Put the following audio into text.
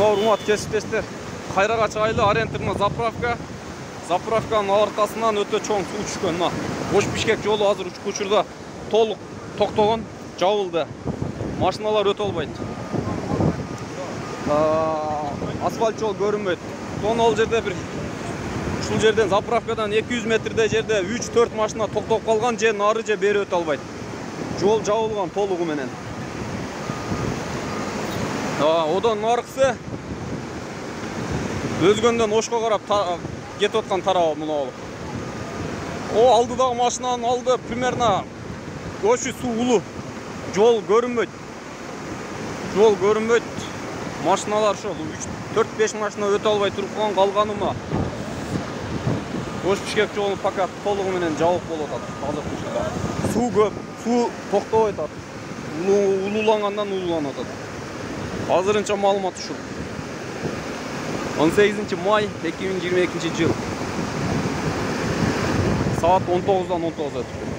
урматтуу кесиптештер, кайрага чайлы ориентирно заправка. Заправканын аркасынан өтө чоң суу түшкөн. Мына Ош Бишкек жолу азыр учурда толук токтогон, жабылды. Машиналар өтө албайт. Асфальт жол көрүнбөйт. Ол жерде бир ушул жерден заправкадан 200 метрдей жерде 3-4 машина токтоп калган, же нары же бери өтө албайт. Жол жабылган толугу менен. Одан наркысы өзгөндөн Ошко карап кетип аткан тарабы мына болуп. Алдыдагы машинанын алды примерно көчү суулуу. Жол көрүнбөйт. Машиналар ошо 4-5 машина өтө албай туруп калган, калганы мына Ош Бишкек жолу пока толугу менен жабык болуп атат. Азыркы учурда суу көп, суу токтобой атат. Улуулангандан улууланып атат. Азырынча маалымат ушул. 18 май 2022 жыл. Saat 19'dan 19'a.